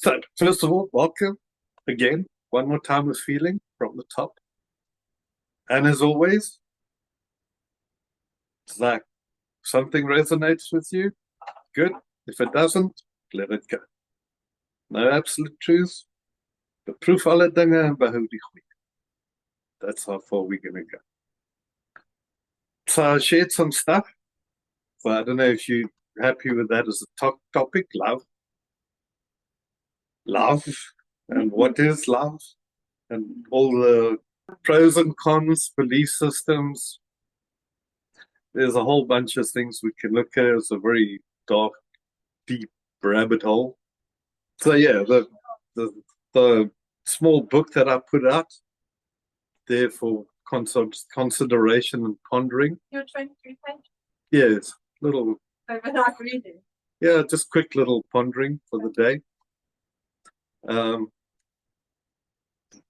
So, first of all, welcome again. One more time with feeling from the top. And as always, it's like something resonates with you, good. If it doesn't, let it go. No absolute truth. Beproef alle dinge en behou die goeie. That's how far we're going to go. So I shared some stuff. So I don't know if you're happy with that as a topic, love. Love. And what is love? And all the pros and cons, belief systems. There's a whole bunch of things we can look at. It's a very dark, deep rabbit hole. So yeah, the small book that I put out there for consideration and pondering. You're trying to read? Yes, little. Overnight reading. Yeah, just quick little pondering for the day.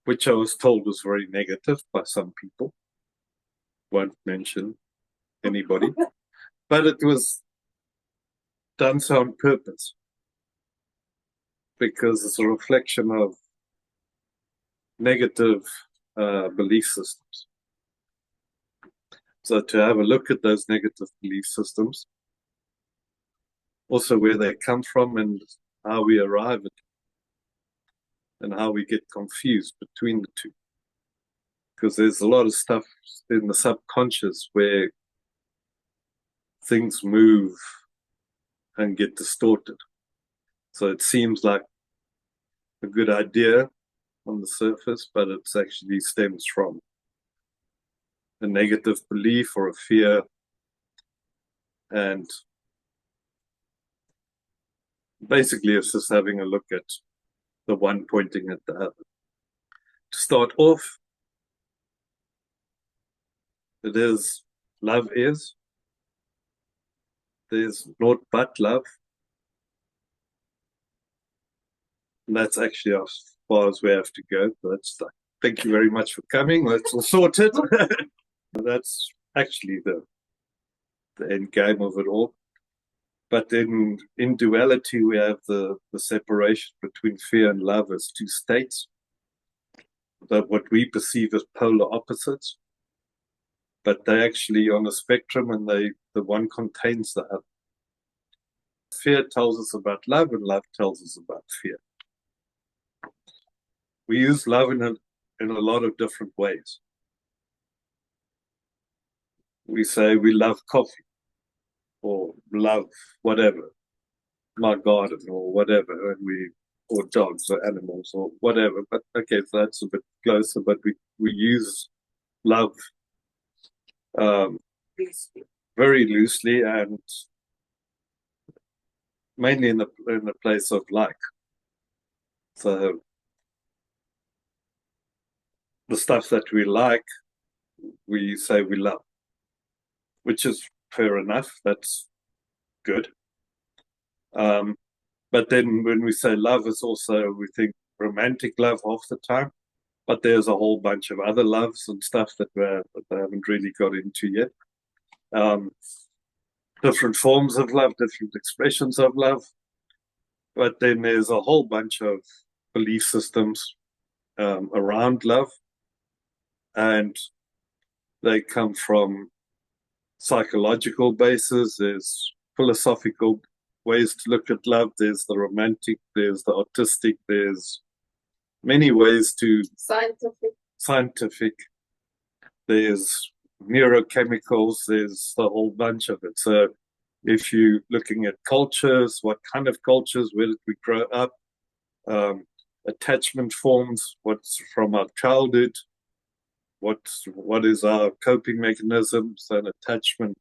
Which I was told was very negative by some people. Won't mention anybody. But it was done so on purpose. Because it's a reflection of negative belief systems. So to have a look at those negative belief systems, also where they come from and how we arrive at them, and how we get confused between the two. Because there's a lot of stuff in the subconscious where things move and get distorted. So it seems like a good idea on the surface, but it actually stems from a negative belief or a fear, and basically it's just having a look at the one pointing at the other. To start off, it is love is. There's naught but love. And that's actually as far as we have to go. That's like, thank you very much for coming. Let's all sort it. That's actually the end game of it all. But in duality, we have the separation between fear and love as two states, that what we perceive as polar opposites, but they're actually on a spectrum, and the one contains the other. Fear tells us about love, and love tells us about fear. We use love in a lot of different ways. We say we love coffee, or love whatever, my garden, or whatever, and or dogs or animals or whatever. But okay, so that's a bit closer, but we use love very loosely, and mainly in the place of like. So the stuff that we like, we say we love, which is fair enough. That's good. But then when we say love, it's also, we think romantic love half the time. But there's a whole bunch of other loves and stuff that I haven't really got into yet. Different forms of love, different expressions of love. But then there's a whole bunch of belief systems around love. And they come from psychological bases. There's philosophical ways to look at love. There's the romantic, there's the artistic, there's many ways to scientific. There's neurochemicals, there's a whole bunch of it. So if you're looking at cultures, what kind of cultures, where did we grow up, attachment forms, what's from our childhood, what is our coping mechanisms and attachment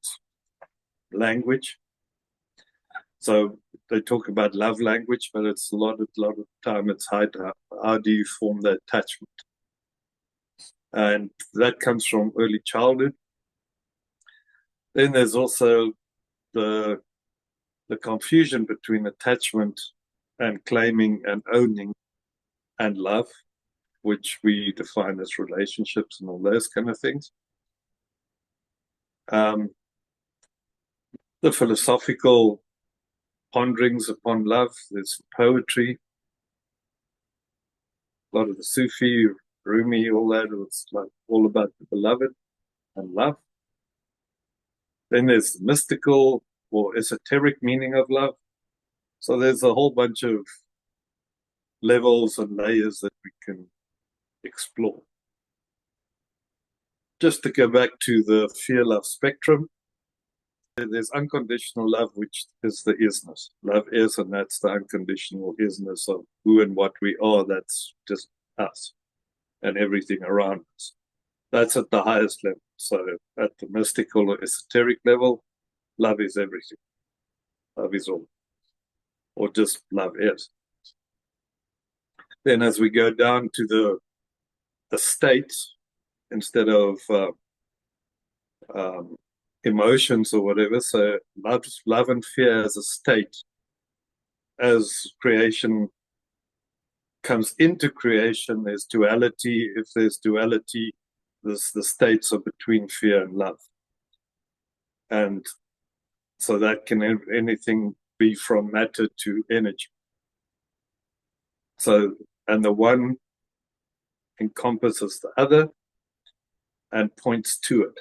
language. So they talk about love language, but it's a lot of time it's how do you form the attachment? And that comes from early childhood. Then there's also the confusion between attachment and claiming and owning and love, which we define as relationships and all those kind of things. The philosophical ponderings upon love, there's poetry, A lot of the Sufi, Rumi, all that, it's like all about the beloved and love. Then there's the mystical or esoteric meaning of love. So there's a whole bunch of levels and layers that we can explore. Just to go back to the fear-love spectrum, there's unconditional love, which is the isness. Love is, and that's the unconditional isness of who and what we are. That's just us and everything around us. That's at the highest level. So at the mystical or esoteric level, love is everything. Love is all. Or just love is. Then as we go down to the states, instead of emotions or whatever, so love and fear as a state, as creation comes into creation, there's duality. If there's duality, the states are between fear and love. And so that can anything be from matter to energy. So, and the one encompasses the other and points to it.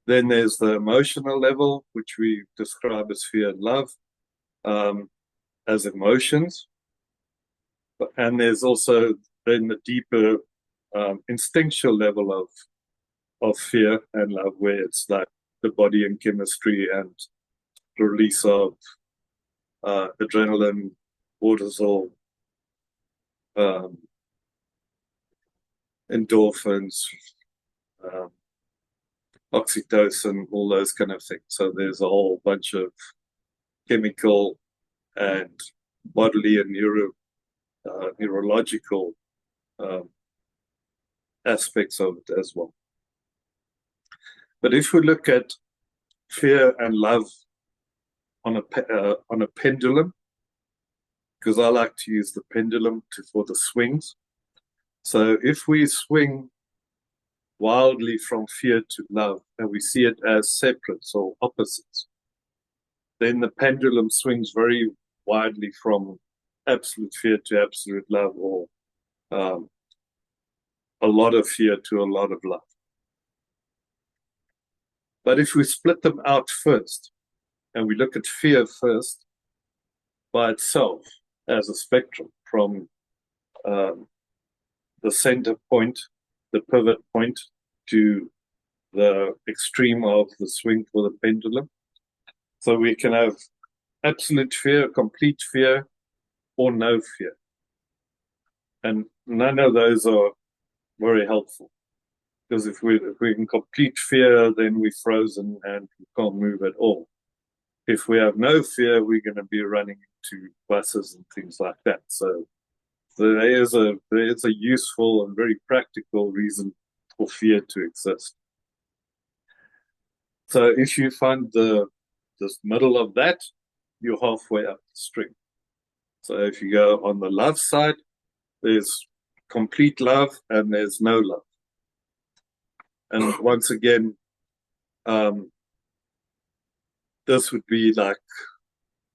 Then there's the emotional level, which we describe as fear and love, as emotions. And there's also then the deeper instinctual level of fear and love, where it's like the body and chemistry and the release of adrenaline, cortisol, endorphins, oxytocin, all those kind of things. So there's a whole bunch of chemical and bodily and neurological aspects of it as well. But if we look at fear and love on a pendulum, because I like to use the pendulum for the swings. So if we swing wildly from fear to love, and we see it as separates or opposites, then the pendulum swings very widely from absolute fear to absolute love, or a lot of fear to a lot of love. But if we split them out first, and we look at fear first by itself as a spectrum from the center point, the pivot point, to the extreme of the swing for the pendulum. So we can have absolute fear, complete fear, or no fear. And none of those are very helpful. Because if we're in complete fear, then we're frozen and we can't move at all. If we have no fear, we're going to be running into buses and things like that. So there is a useful and very practical reason for fear to exist. So if you find this middle of that, you're halfway up the string. So if you go on the love side, there's complete love and there's no love. And once again, this would be like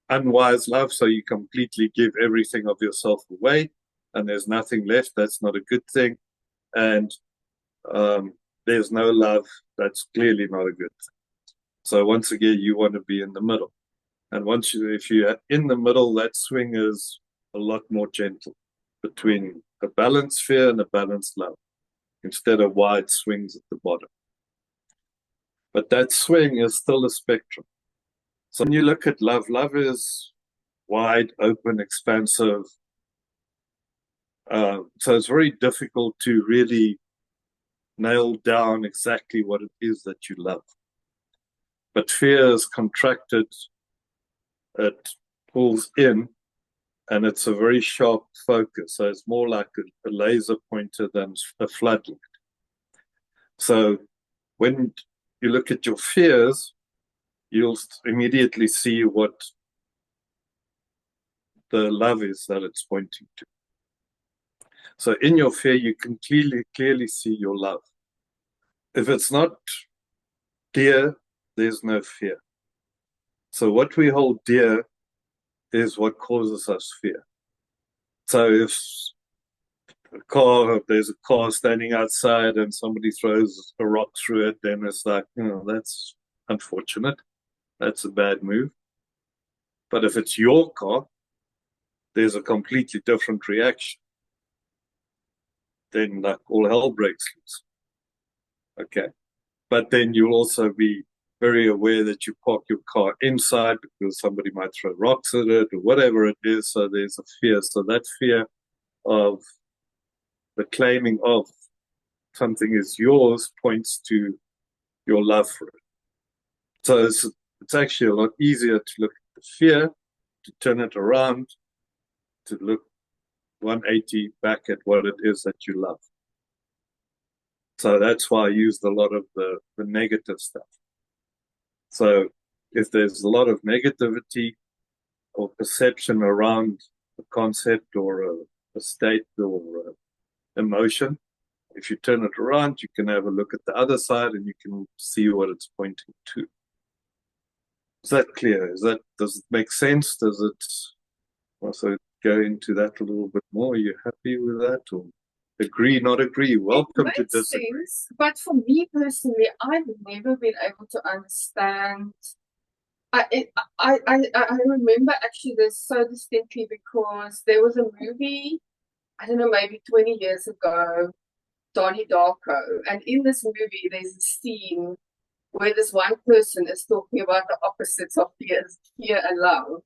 unwise love. So you completely give everything of yourself away and there's nothing left. That's not a good thing. And there's no love. That's clearly not a good thing. So once again, you want to be in the middle. And if you're in the middle, that swing is a lot more gentle between a balanced fear and a balanced love, instead of wide swings at the bottom. But that swing is still a spectrum. So when you look at love, love is wide, open, expansive. So it's very difficult to really nail down exactly what it is that you love. But fear is contracted, it pulls in, and it's a very sharp focus. So it's more like a laser pointer than a floodlight. So when you look at your fears, you'll immediately see what the love is that it's pointing to. So in your fear, you can clearly see your love. If it's not dear, there's no fear. So what we hold dear is what causes us fear. So if A car, if there's a car standing outside and somebody throws a rock through it, then it's like, that's unfortunate. That's a bad move. But if it's your car, there's a completely different reaction. Then like all hell breaks loose. Okay. But then you'll also be very aware that you park your car inside because somebody might throw rocks at it or whatever it is. So there's a fear. So that fear of the claiming of something is yours points to your love for it. So it's actually a lot easier to look at the fear, to turn it around, to look 180 back at what it is that you love. So that's why I used a lot of the negative stuff. So if there's a lot of negativity or perception around a concept or a state or a emotion, if you turn it around, you can have a look at the other side and you can see what it's pointing to. Is that clear? Does it make sense? Does it also go into that a little bit more? Are you happy with that, or agree, not agree? Welcome to disagree. Sense, but for me personally, I've never been able to understand. I remember actually this so distinctly because there was a movie, I don't know, maybe 20 years ago, Donnie Darko, and in this movie there's a scene where this one person is talking about the opposites of fear and love.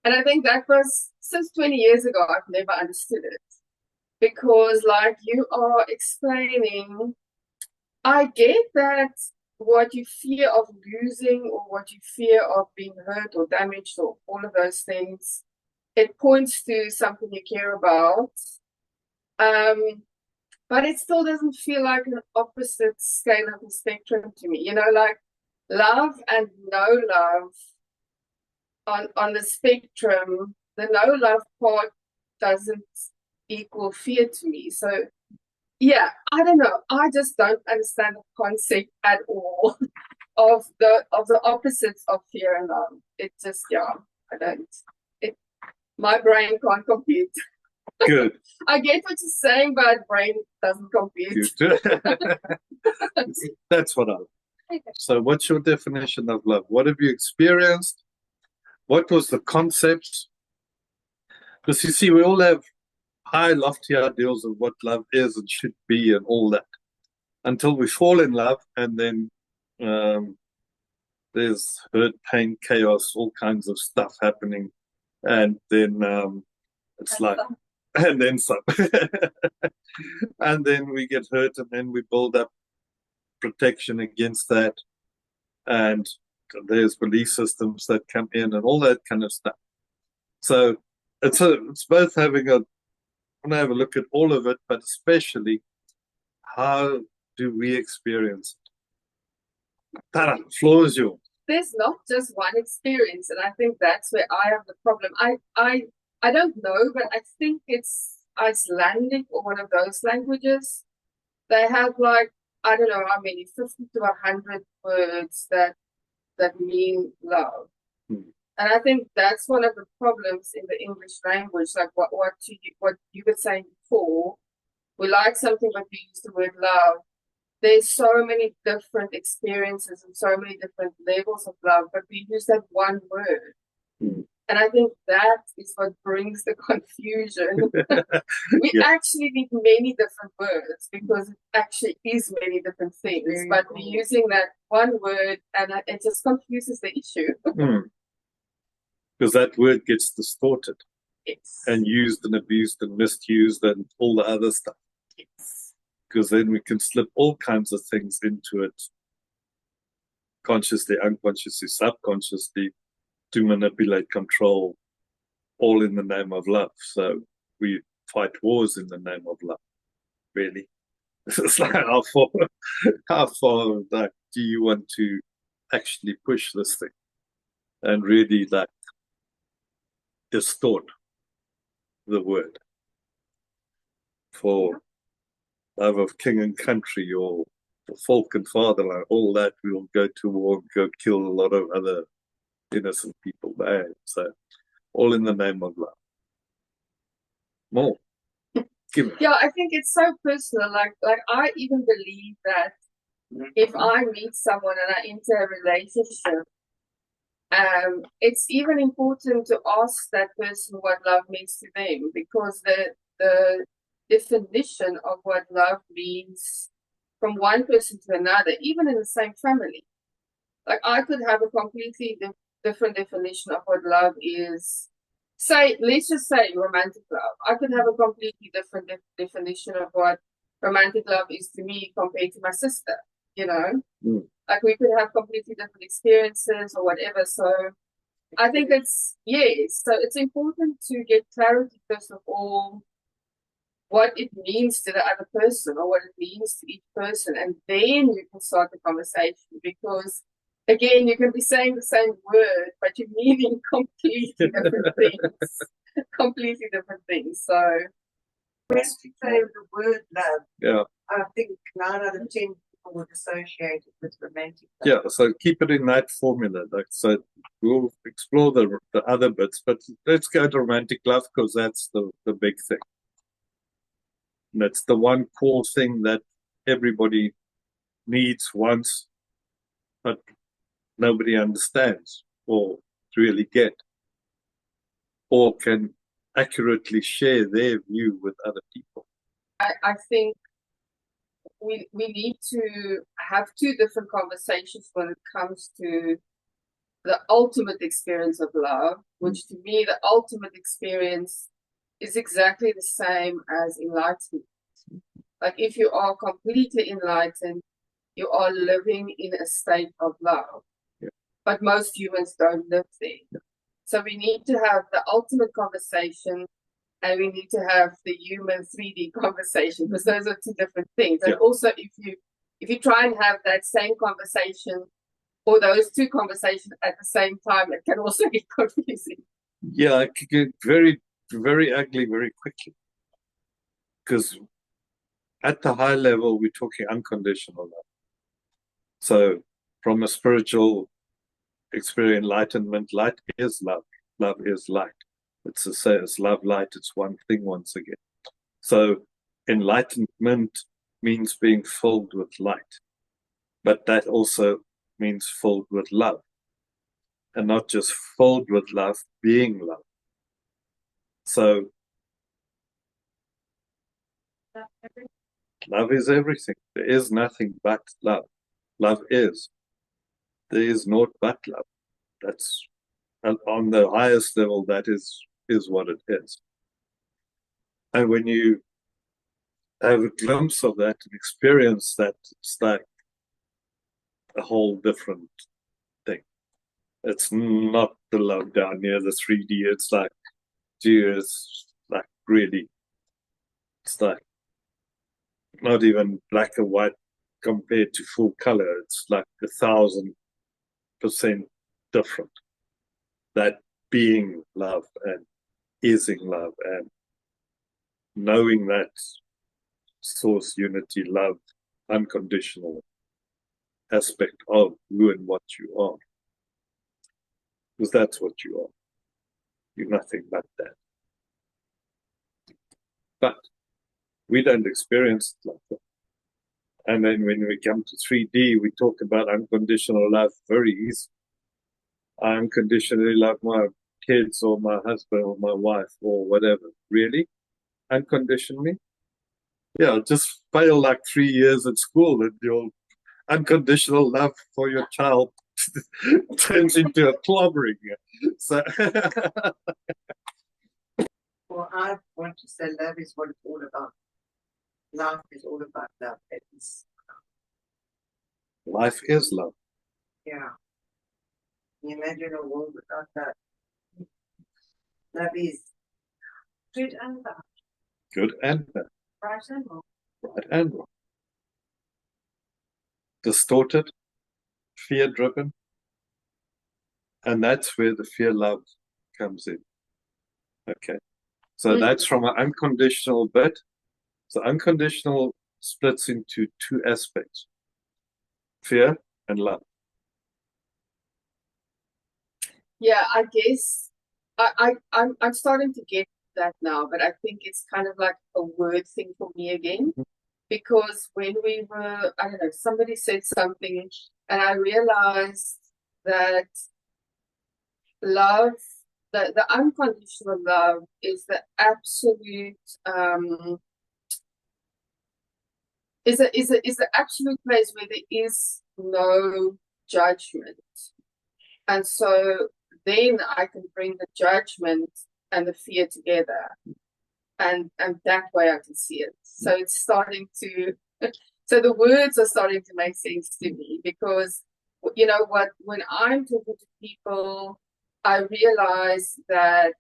And I think that was, since 20 years ago, I've never understood it. Because, like you are explaining, I get that what you fear of losing or what you fear of being hurt or damaged or all of those things, it points to something you care about. But it still doesn't feel like an opposite scale of the spectrum to me. You know, like love and no love on the spectrum, the no love part doesn't equal fear to me. So yeah, I don't know. I just don't understand the concept at all of the opposites of fear and love. It just, yeah, I don't. It My brain can't compute. Good. I get what you're saying, but brain doesn't compute. That's what I like. So what's your definition of love? What have you experienced? What was the concept? Because you see, we all have high, lofty ideals of what love is and should be and all that until we fall in love, and then there's hurt, pain, chaos, all kinds of stuff happening. And then it's like, and then some. And then we get hurt, and then we build up protection against that. And there's belief systems that come in and all that kind of stuff. So it's both having I want to have a look at all of it, but especially how do we experience it? Tara, floor is yours. There's not just one experience, and I think that's where I have the problem. I don't know, but I think it's Icelandic or one of those languages. They have like, I don't know how many, 50 to 100 words that mean love. And I think that's one of the problems in the English language, like what you were saying before. We like something, but we use the word love. There's so many different experiences and so many different levels of love, but we use that one word. And I think that is what brings the confusion. We actually need many different words because it actually is many different things, but we're using that one word and it just confuses the issue. Because that word gets distorted. Yes. And used and abused and misused and all the other stuff. Yes. Because then we can slip all kinds of things into it, consciously, unconsciously, subconsciously, to manipulate, control, all in the name of love. So we fight wars in the name of love, really. It's like how far like, do you want to actually push this thing and really like distort the word for love of king and country or for folk and fatherland, all that? We will go to war and go kill a lot of other innocent people there. So all in the name of love. More. Give it. Yeah, I think it's so personal. Like I even believe that if I meet someone and I enter a relationship, it's even important to ask that person what love means to them, because the definition of what love means from one person to another, even in the same family. Like I could have a completely different definition of what love is. Say, let's just say romantic love. I could have a completely different definition of what romantic love is to me compared to my sister, you know? Mm. Like we could have completely different experiences or whatever. So I think yes. So it's important to get clarity, first of all, what it means to the other person or what it means to each person. And then you can start the conversation, because again, you can be saying the same word, but you're meaning completely different things. Completely different things. So when we say the word love, Yeah. I think 9 out of 10 people would associate it with romantic love. Yeah, so keep it in that formula. Like, so we'll explore the other bits, but let's go to romantic love, because that's the big thing. And that's the one core thing that everybody needs, wants, but nobody understands or really get, or can accurately share their view with other people. I think we need to have two different conversations when it comes to the ultimate experience of love, which to me, the ultimate experience is exactly the same as enlightenment. Like if you are completely enlightened, you are living in a state of love. Yeah. But most humans don't live there. Yeah. So we need to have the ultimate conversation, and we need to have the human 3D conversation, because those are two different things. And also, if you try and have that same conversation or those two conversations at the same time, it can also get confusing. Yeah, it could get very, very ugly very quickly. Because at the high level, we're talking unconditional love. So from a spiritual experience, enlightenment, light is love. Love is light. It's the same as love, light. It's one thing once again. So enlightenment means being filled with light. But that also means filled with love. And not just filled with love, being love. So love is everything. There is nothing but love. Love is. There is naught but love. That's on the highest level. That is what it is. And when you have a glimpse of that and experience that, it's like a whole different thing. It's not the love down near the 3D. It's like, gee, it's like really, it's like not even black and white compared to full color. It's like 1,000% different. That being love and ising love and knowing that source, unity, love, unconditional aspect of who and what you are. Because that's what you are. You're nothing but that. But we don't experience it like that. And then when we come to 3D, we talk about unconditional love very easy. I unconditionally love my kids or my husband or my wife or whatever. Really? Unconditionally? Yeah, just fail like 3 years at school and your unconditional love for your child turns into a clobbering. So Well, I want to say love is what it's all about. Life is all about love. life is love. Yeah. Can you imagine a world without that? Love is good and bad. Good and bad. Right and wrong. Right and wrong. Distorted, fear-driven. And that's where the fear-love comes in. Okay. So that's from an unconditional bit. So unconditional splits into two aspects. Fear and love. Yeah, I guess I'm starting to get that now, but I think it's kind of like a word thing for me again. Because when we were, I don't know, somebody said something, and I realized that love, the unconditional love, is the absolute is the absolute place where there is no judgment. And so then I can bring the judgment and the fear together, and that way I can see it. So it's starting to so the words are starting to make sense to me, because you know what, when I'm talking to people, I realize that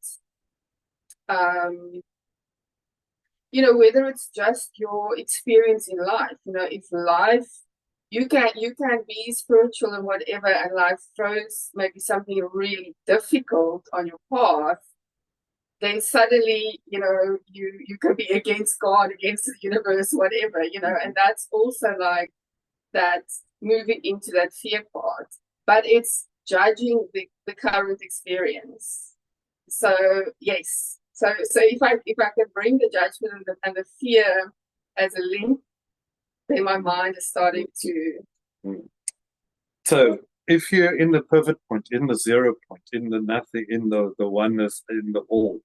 you know, whether it's just your experience in life, you know, if life, you can be spiritual and whatever, and life throws maybe something really difficult on your path, then suddenly, you know, you can be against God, against the universe, whatever, you know, and that's also like that, moving into that fear part. But it's judging the current experience. So yes. So if I can bring the judgment and the fear as a link, then my mind is starting to. So if you're in the pivot point, in the 0 point, in the nothing, in the oneness, in the all,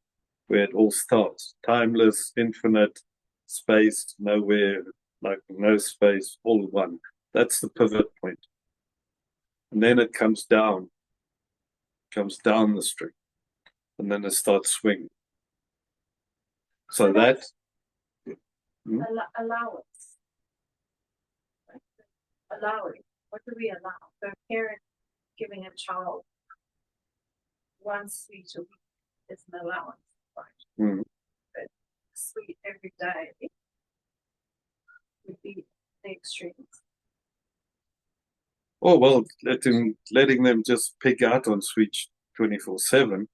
where it all starts, timeless, infinite, space, nowhere, like no space, all one. That's the pivot point. And then it comes down the string, and then it starts swinging. So that allowance, allowing. What do we allow? So a parent giving a child one sweet a week is an allowance, right? But sweet every day would be the extremes. Oh well, letting them just pick out on sweet 24/7.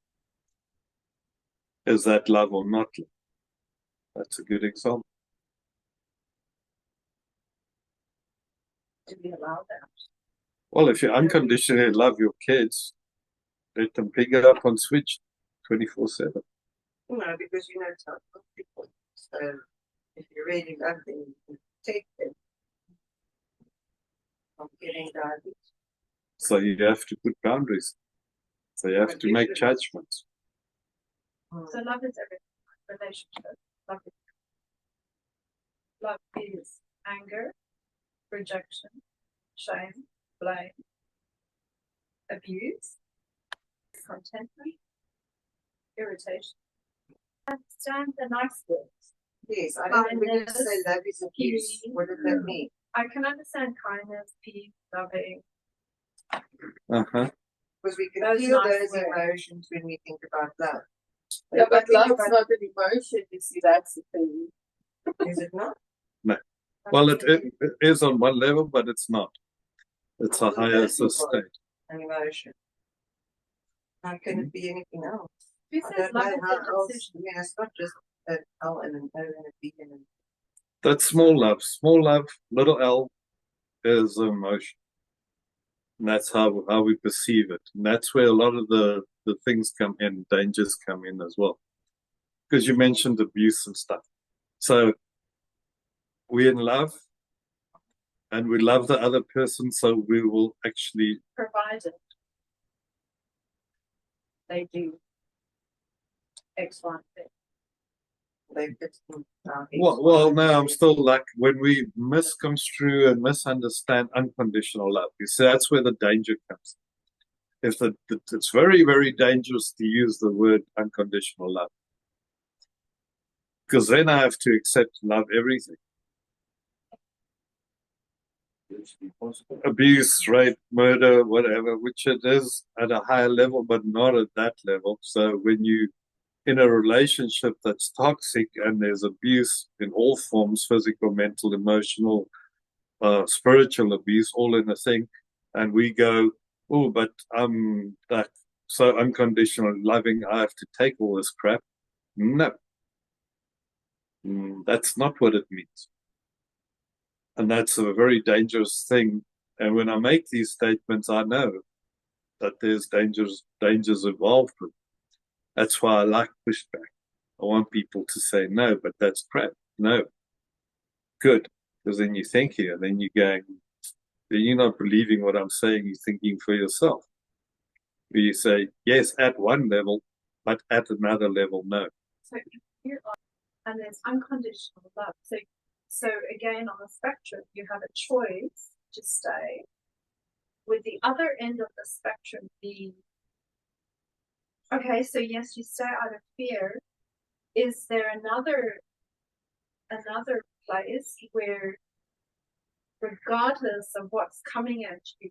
Is that love or not love? That's a good example. Do we allow that? Well, if you unconditionally love your kids, let them pick it up on Switch 24/7. No, because you know it's not good people. So if you really love them, you can take them from getting diabetes. So you have to put boundaries. So you have to make judgments. So love is everything. Relationship. Love is anger, rejection, shame, blame, abuse, contentment, irritation. Understand the nice words. Yes, I don't think we can Kindness, say love is abuse. peace. What does that mean? I can understand kindness, peace, loving. Because we can Those feel nice those words. emotions when we think about love. Yeah, but think love's about- not an emotion, you see, that's the thing. Is it not? No. Well, it is on one level, but it's not. It's a higher state. An emotion. How can it be anything else? Who I says don't love know is how a else. decision? I mean, it's not just an L and an O and a B and an. That's small love. Small love, little L, is emotion. And that's how we perceive it. And that's where a lot of the things come in, dangers come in as well. Because you mentioned abuse and stuff. So we're in love and we love the other person, so we will actually Provided they do X, Y, Z. They fit in, well, no, I'm still like, when we misconstrue and misunderstand unconditional love, you see, that's where the danger comes. It's very, very dangerous to use the word unconditional love. Because then I have to accept and love everything. Abuse, rape, murder, whatever, which it is at a higher level, but not at that level. So when you in a relationship that's toxic and there's abuse in all forms, physical, mental, emotional, spiritual abuse, all in a thing, and we go, oh, but I'm that so unconditional loving, I have to take all this crap. No. That's not what it means. And that's a very dangerous thing. And when I make these statements, I know that there's dangers involved with it. That's why I like pushback. I want people to say, no, but that's crap. No. Good. Because then you thank you, and then you're going, then you're not believing what I'm saying, you're thinking for yourself. Where you say, yes, at one level, but at another level, no. So you're on, and there's unconditional love. So again, on the spectrum, you have a choice to stay. With the other end of the spectrum being, okay, so yes, you stay out of fear. Is there another place where, regardless of what's coming at you,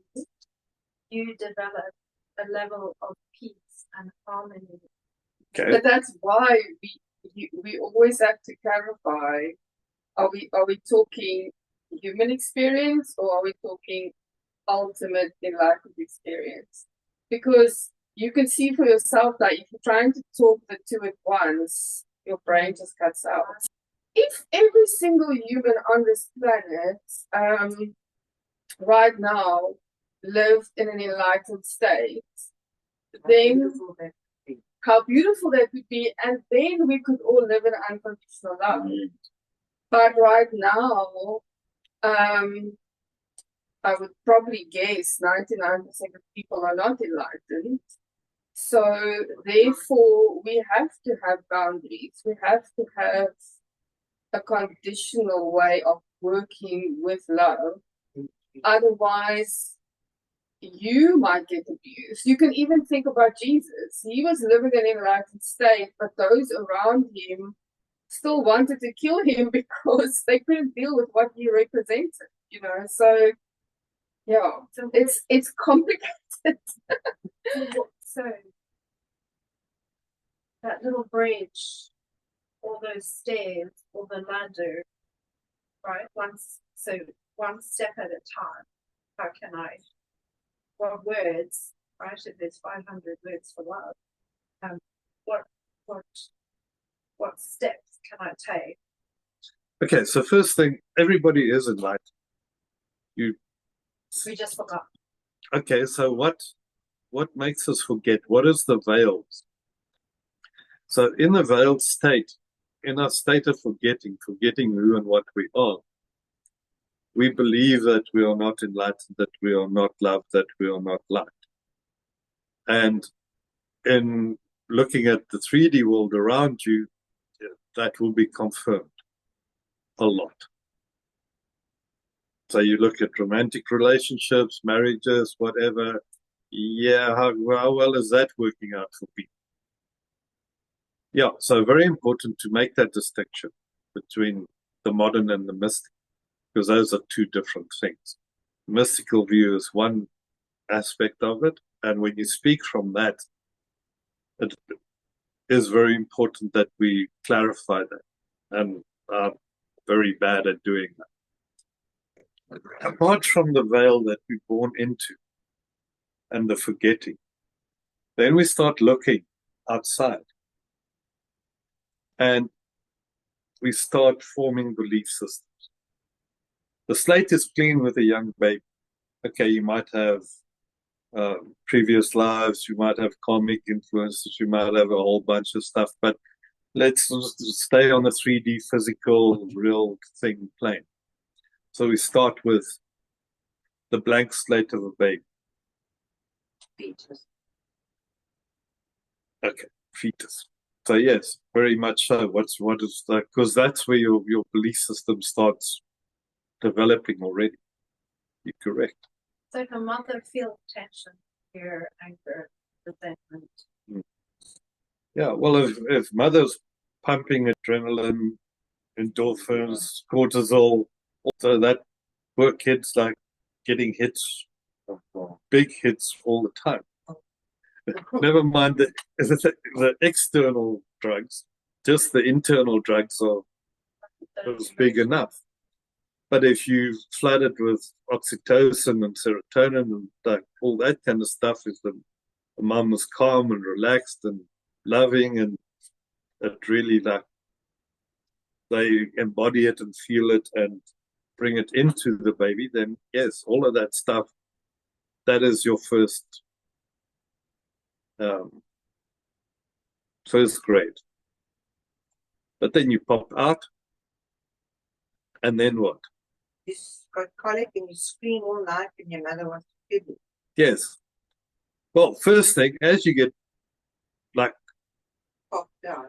you develop a level of peace and harmony? Okay. But that's why we always have to clarify: are we talking human experience, or are we talking ultimate enlightened experience? Because you can see for yourself that if you're trying to talk the two at once, your brain just cuts out. If every single human on this planet right now lived in an enlightened state, then how beautiful that would be, and then we could all live in unconditional love. But right now, I would probably guess 99% of people are not enlightened. So therefore, we have to have boundaries. We have to have a conditional way of working with love. Otherwise, you might get abused. You can even think about Jesus. He was living in an enlightened state, but those around him still wanted to kill him because they couldn't deal with what he represented, you know. So yeah, So it's complicated. So that little bridge, or those stairs, or the ladder, right? One step at a time. How can I? What words, right? If there's 500 words for love, what steps can I take? Okay, so first thing, everybody is enlightened. We just forgot. Okay, so what makes us forget? What is the veils? So in the veiled state, in our state of forgetting who and what we are, we believe that we are not enlightened, that we are not loved, that we are not liked. And in looking at the 3D world around you, that will be confirmed a lot. So you look at romantic relationships, marriages, whatever. Yeah, how well is that working out for people? Yeah, so very important to make that distinction between the modern and the mystic, because those are two different things. The mystical view is one aspect of it, and when you speak from that, it is very important that we clarify that, and are very bad at doing that. Apart from the veil that we're born into and the forgetting, then we start looking outside and we start forming belief systems. The slate is clean with a young baby. Okay, you might have previous lives, you might have karmic influences, you might have a whole bunch of stuff, but let's just stay on the 3D physical real thing plane. So we start with the blank slate of a baby. Features. Okay, fetus. So yes, very much so. What is that? Because that's where your belief system starts developing already. You're correct. So if a mother feels tension, fear, anger, resentment. Yeah, well, if mother's pumping adrenaline, endorphins, cortisol, also that poor kid's like getting hits, big hits all the time. Never mind the external drugs, just the internal drugs are big enough. But if you flood it with oxytocin and serotonin and like all that kind of stuff, if the mom is calm and relaxed and loving, and it really like they embody it and feel it and bring it into the baby, then yes, all of that stuff, that is your first grade. But then you pop out, and then what? You got colic and you scream all night and your mother wants to feed you. Yes. Well, first thing, as you get like Popped down.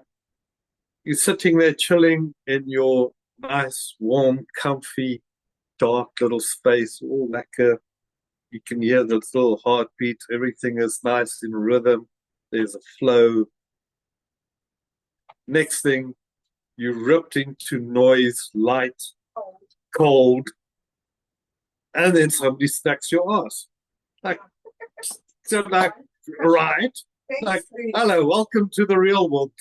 you're sitting there chilling in your nice, warm, comfy, dark little space, all lacquer. You can hear the little heartbeat. Everything is nice in rhythm. There's a flow. Next thing, you ripped into noise, light, cold, and then somebody smacks your ass. Like, so like, right? Like, hello, welcome to the real world.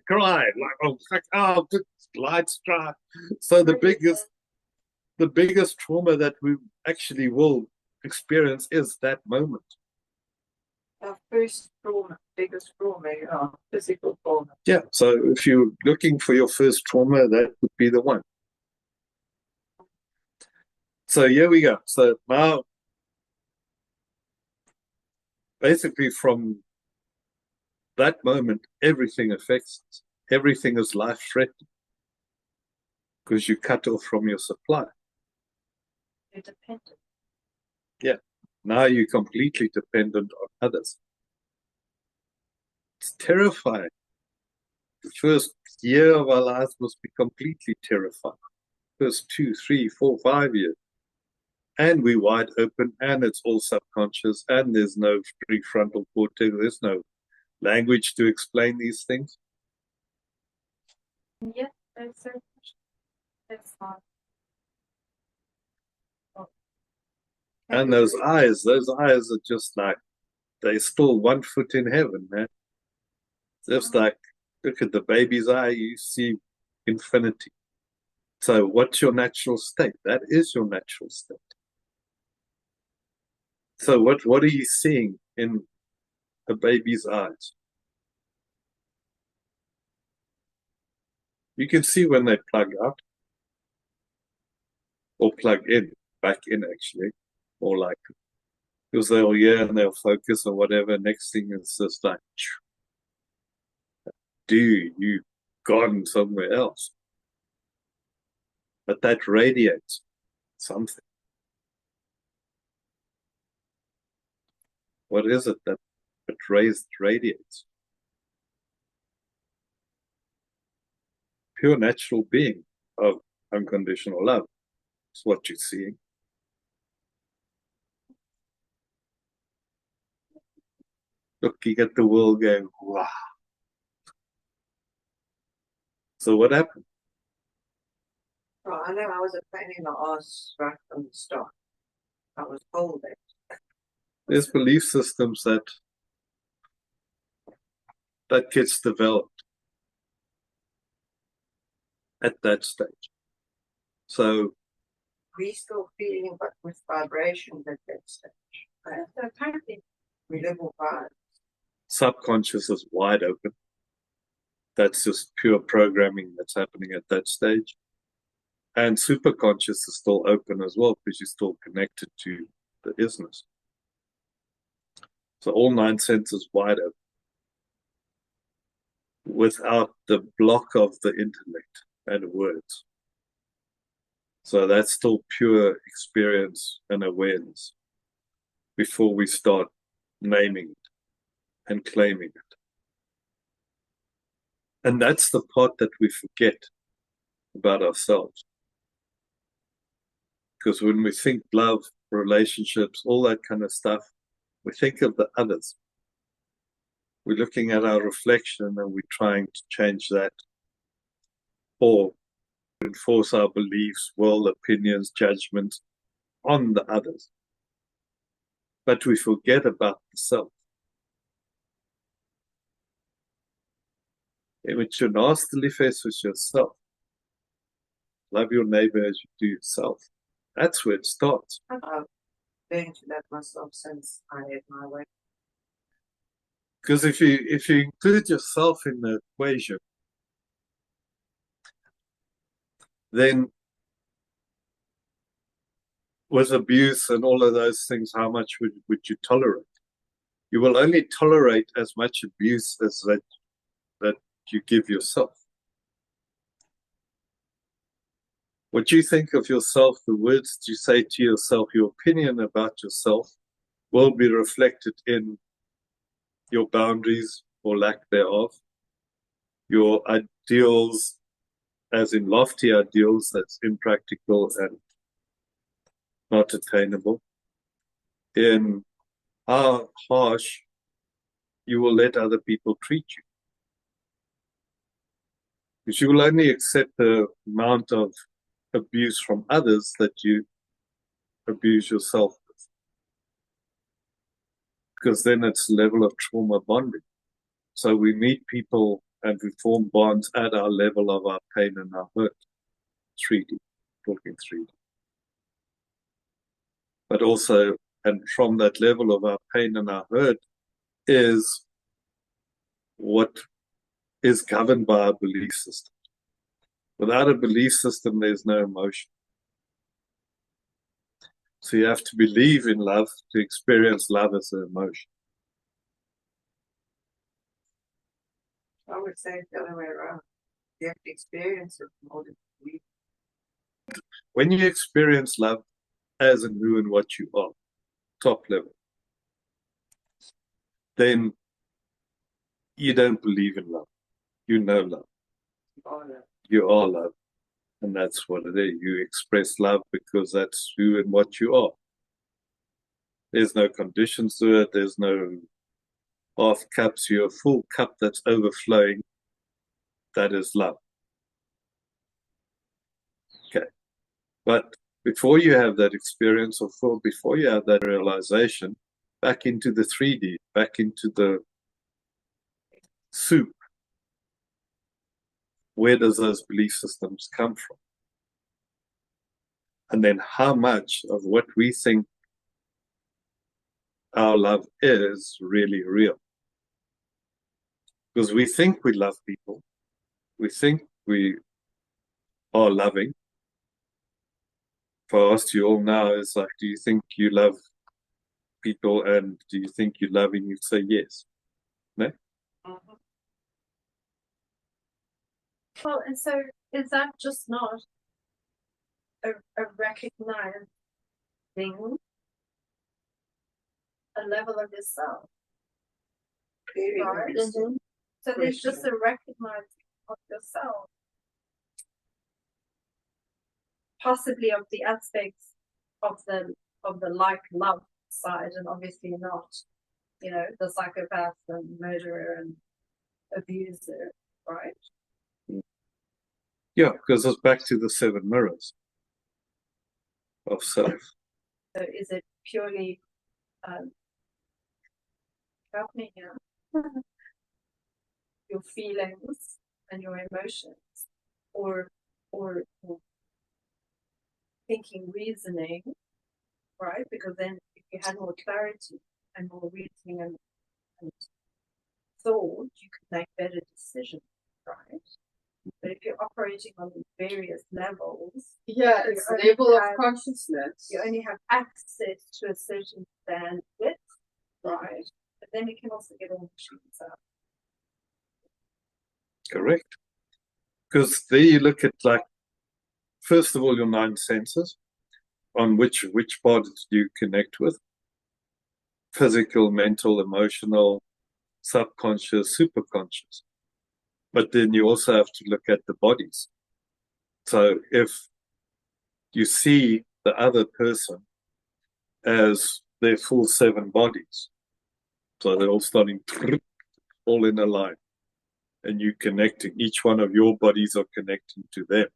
Cry. Like, oh, like, oh, light strike. So the biggest trauma that we actually will experience is that moment. Our first trauma, biggest trauma, physical trauma. Yeah. So if you're looking for your first trauma, that would be the one. So here we go. So now, basically from that moment, everything affects us. Everything is life-threatening because you cut off from your supply. You're dependent. Yeah. Now you're completely dependent on others. It's terrifying. The first year of our lives must be completely terrifying. First 2, 3, 4, 5 years. And we're wide open, and it's all subconscious, and there's no prefrontal cortex, there's no language to explain these things. Yeah, that's hard. And those eyes are just like, they're still 1 foot in heaven, man. Just like, look at the baby's eye, you see infinity. So what's your natural state? That is your natural state. So what are you seeing in a baby's eyes? You can see when they plug out or plug in, back in actually, or like, because they'll hear and they'll focus or whatever. Next thing is just like, dude, you've gone somewhere else. But that radiates something. What is it that radiates? Pure natural being of unconditional love is what you're seeing. Looking at the world going, wow. So what happened? Well, I know I was a pain in the ass right from the start. I was told that. There's belief systems that gets developed at that stage. So We still feeling, but with vibrations at that stage. So apparently, We live with vibes. subconscious is wide open. That's just pure programming that's happening at that stage. And superconscious is still open as well because you're still connected to the isness. So all 9 senses wide open without the block of the intellect and words. So that's still pure experience and awareness before we start naming it and claiming it. And that's the part that we forget about ourselves. Because when we think love, relationships, all that kind of stuff, we think of the others. We're looking at our reflection and we're trying to change that or enforce our beliefs, will, opinions, judgments on the others. But we forget about the self. En met jou naaste lief hê soos yourself. Love your neighbor as you do yourself. That's where it starts. I've learned to love myself since I had my way. Because if you include yourself in the equation, then with abuse and all of those things, how much would you tolerate? You will only tolerate as much abuse as that you give yourself. What you think of yourself, the words you say to yourself, your opinion about yourself will be reflected in your boundaries or lack thereof, your ideals, as in lofty ideals, that's impractical and not attainable, in how harsh you will let other people treat you. Because you will only accept the amount of abuse from others that you abuse yourself with. Because then it's a level of trauma bonding. So we meet people and we form bonds at our level of our pain and our hurt. 3D, talking 3D. But also, and from that level of our pain and our hurt is what is governed by our belief system. Without a belief system, there's no emotion. So you have to believe in love to experience love as an emotion. I would say the other way around. You have to experience it in order to believe. When you experience love as and who and what you are, top level, then you don't believe in love. You know love. You are love. And that's what it is. You express love because that's who and what you are. There's no conditions to it. There's no half cups. You're a full cup that's overflowing. That is love. Okay. But before you have that experience, or before you have that realization, back into the 3D, back into the soup. Where does those belief systems come from? And then how much of what we think our love is really real? Because we think we love people. We think we are loving. If I asked you all now, it's like, do you think you love people and do you think you love? And you'd say yes. No? Mm-hmm. Well, and so is that just not a recognized thing, a level of yourself? Right? Mm-hmm. So there's just a recognizing of yourself, possibly of the aspects of the like love side, and obviously not, you know, the psychopath and murderer and abuser, right? Yeah, because it's back to the 7 mirrors of self. So is it purely help me here? Your feelings and your emotions, or thinking, reasoning, right? Because then if you had more clarity and more reasoning and thought, you could make better decisions, right? But if you're operating on various levels, yeah, it's a level of consciousness. You only have access to a certain bandwidth, right? But then it can also get all machines out. Correct. Because there you look at, like, first of all, your 9 senses, on which parts do you connect with? Physical, mental, emotional, subconscious, superconscious. But then you also have to look at the bodies. So if you see the other person as their full 7 bodies, so they're all starting all in a line, and you connecting, each one of your bodies are connecting to them.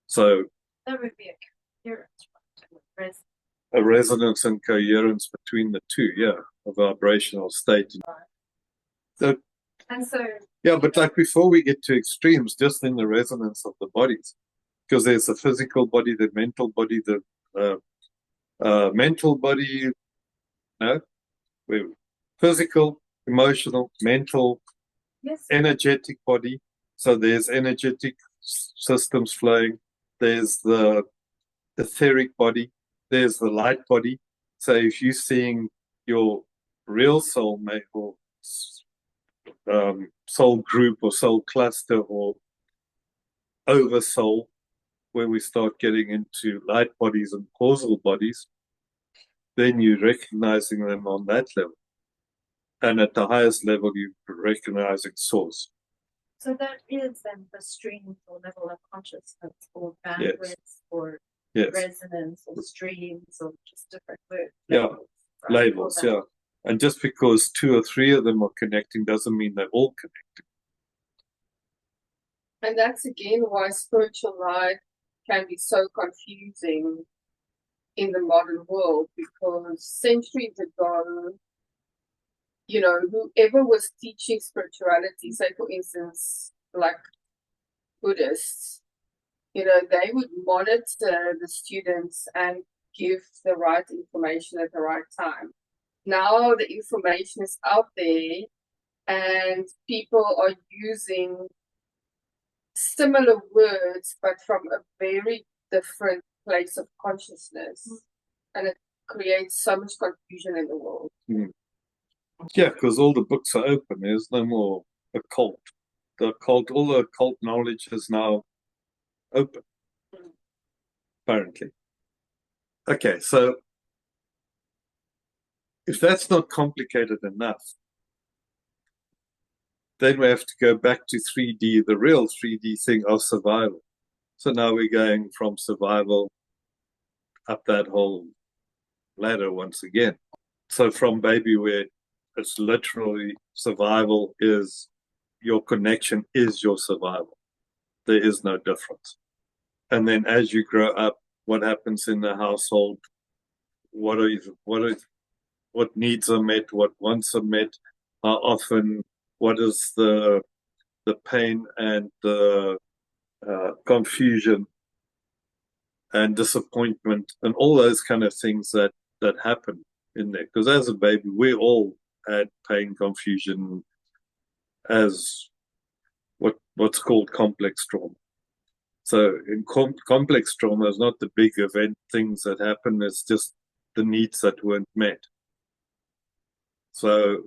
So that would be a coherence, a resonance and coherence between the two, yeah, a vibrational state. So, and so, yeah, but like before we get to extremes, just in the resonance of the bodies, because there's the physical body, the mental body, the mental body, no, physical, emotional, mental, yes, energetic body. So there's energetic systems flowing. There's the etheric body. There's the light body. So if you're seeing your real soulmate or soul group or soul cluster or oversoul, where we start getting into light bodies and causal bodies, then you're recognizing them on that level. And at the highest level, you're recognizing source. So that is then the stream or level of consciousness, or bandwidth, or Yes. resonance, or streams, or just different words. Yeah. Labels, right? Labels, All that. yeah. And just because 2 or 3 of them are connecting doesn't mean they're all connected. And that's again why spiritual life can be so confusing in the modern world, because centuries ago, you know, whoever was teaching spirituality, say for instance, like Buddhists, you know, they would monitor the students and give the right information at the right time. Now the information is out there and people are using similar words, but from a very different place of consciousness. And it creates so much confusion in the world. Yeah, because all the books are open. There's no more occult. The occult, all the occult knowledge is now open, apparently. Okay, so if that's not complicated enough, then we have to go back to 3D, the real 3D thing of survival. So now we're going from survival up that whole ladder once again. So from baby, where it's literally survival is your connection is your survival. There is no difference. And then as you grow up, what happens in the household? What needs are met? What wants are met? How often? What is the pain and the confusion and disappointment and all those kind of things that happen in there? Because as a baby, we all had pain, confusion, as what's called complex trauma. So in complex trauma is not the big event things that happen, it's just the needs that weren't met. So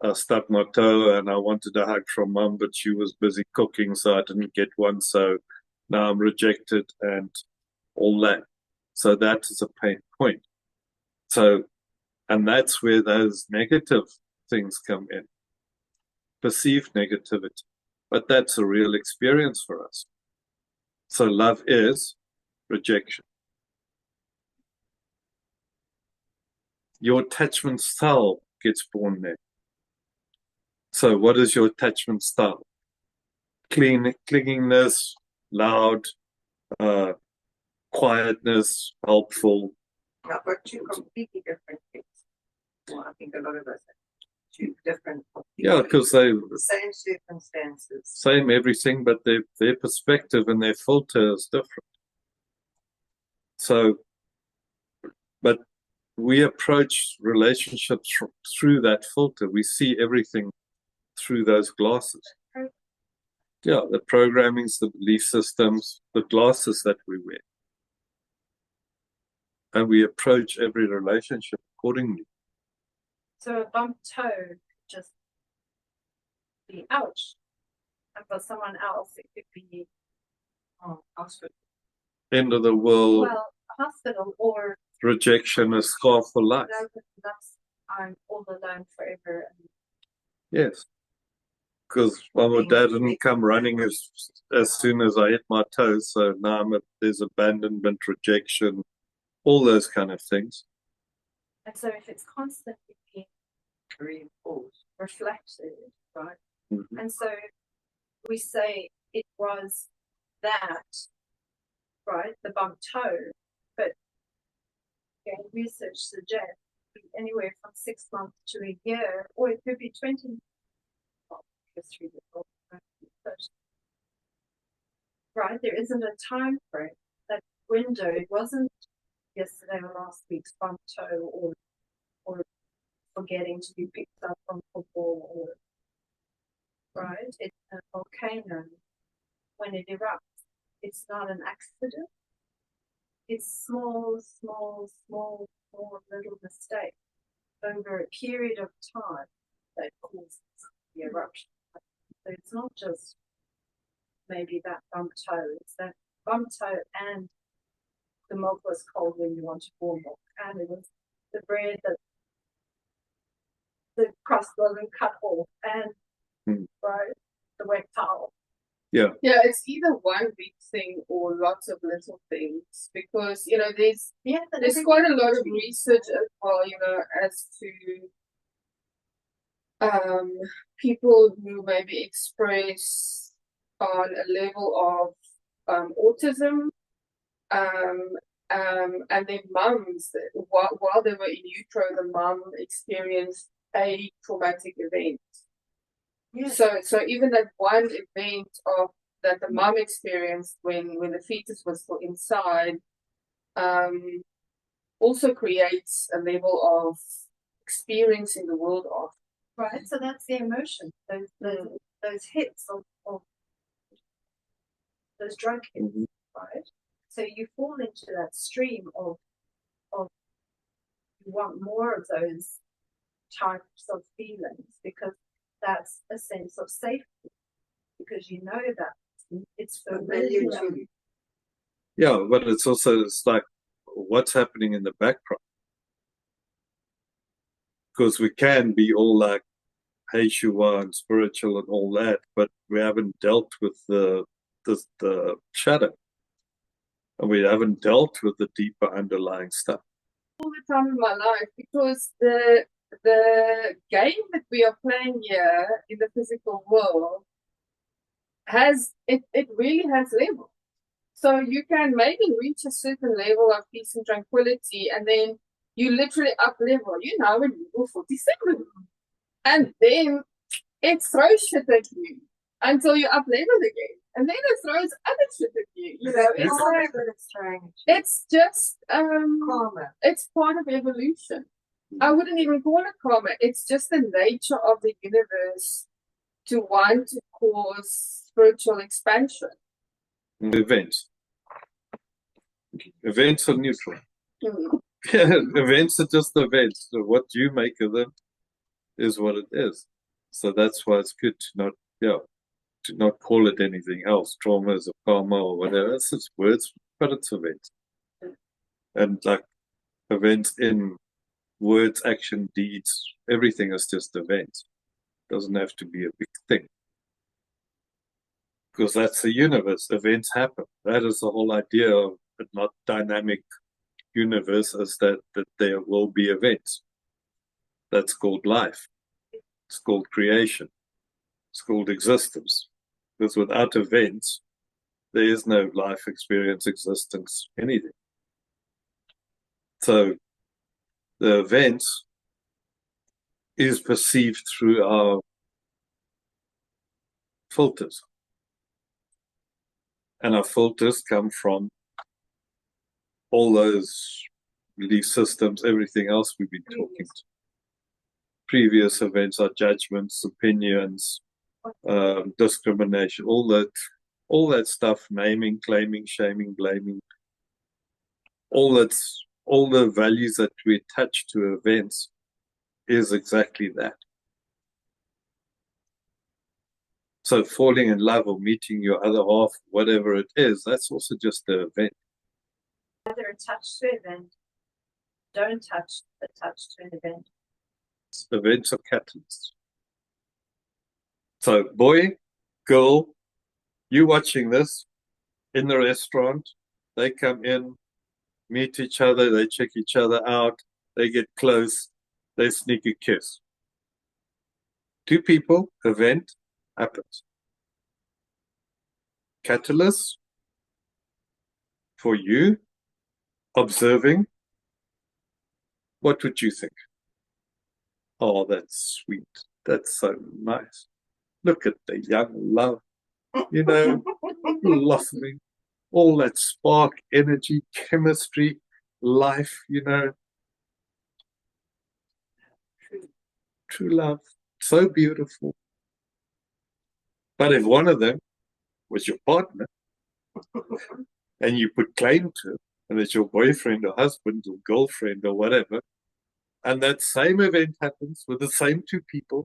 I stubbed my toe and I wanted a hug from mum, but she was busy cooking, so I didn't get one. So now I'm rejected and all that. So that is a pain point. So, and that's where those negative things come in. Perceived negativity. But that's a real experience for us. So love is rejection. Your attachment style gets born there. So what is your attachment style? Clinginess, loud, quietness, helpful. Now, but 2 completely different things. Well, I think a lot of us have 2 different. Yeah, because they The same circumstances. same everything, but their perspective and their filter is different. So, but we approach relationships through that filter. We see everything through those glasses. Yeah, the programmings, the belief systems, the glasses that we wear. And we approach every relationship accordingly. So a bumped toe could just be ouch. And for someone else, it could be hospital. End of the world. Well, hospital or Rejection, a scar for life. I'm all alone forever. Yes. Because mum or dad didn't come running as soon as I hit my toes. So now there's abandonment, rejection, all those kind of things. And so if it's constantly being Reinforced. reflected, right? Mm-hmm. And so we say it was that, right, the bumped toe, but research suggests anywhere from 6 months to a year, or it could be 20 months. Right, there isn't a time frame. That window, it wasn't yesterday or last week's bump toe or forgetting to be picked up from football, or right, it's a volcano. When it erupts, it's not an accident. It's small little mistakes over a period of time that causes the eruption. So it's not just maybe that bump toe, it's that vomito, and the milk was cold when you wanted warm milk, and it was the bread that the crust wasn't cut off, and right, the wet towel. Yeah, it's either one big thing or lots of little things, because there's quite a lot of research as well, as to people who maybe express on a level of autism, and their mums, while they were in utero, the mum experienced a traumatic event. Yes. So even that one event that the mom experienced when the fetus was still inside, also creates a level of experiencing the world of. Right, so that's the emotion, those hits of those drug hits, right? So you fall into that stream of you want more of those types of feelings, because that's a sense of safety, because you know that it's familiar to you. Yeah, but it's like what's happening in the background. Because we can be all like Heishua and spiritual and all that, but we haven't dealt with the shadow. And we haven't dealt with the deeper underlying stuff. All the time in my life, because the game that we are playing here in the physical world it really has levels. So you can maybe reach a certain level of peace and tranquility, and then you literally up level. You're now in level 47. And then it throws shit at you until you up level again. And then it throws other shit at you. It's just karma. It's part of evolution. I wouldn't even call it karma. It's just the nature of the universe to want to cause spiritual expansion. Events are neutral. Yeah, events are just events. So what you make of them is what it is. So that's why it's good to not call it anything else. Traumas or karma or whatever. It's just words, but it's events. And like events in words, action, deeds, everything is just events. It doesn't have to be a big thing. Because that's the universe. Events happen. That is the whole idea of a not dynamic universe, is that there will be events. That's called life. It's called creation. It's called existence. Because without events, there is no life, experience, existence, anything. So the events is perceived through our filters. And our filters come from all those belief systems, everything else we've been talking to. Previous events, our judgments, opinions, discrimination, all that stuff, naming, claiming, shaming, blaming, all the values that we attach to events is exactly that. So falling in love or meeting your other half, whatever it is, that's also just the event. Either attached to an event, don't attach to an event. Events are catalysts. So boy, girl, you watching this in the restaurant, they come in, meet each other, they check each other out, they get close, they sneak a kiss. Two people, event, happens. Catalyst for you, observing, what would you think? Oh, that's sweet. That's so nice. Look at the young love, blossoming. All that spark, energy, chemistry, life, True love. So beautiful. But if one of them was your partner, and you put claim to, and it's your boyfriend or husband or girlfriend or whatever, and that same event happens with the same two people,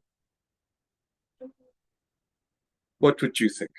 what would you think?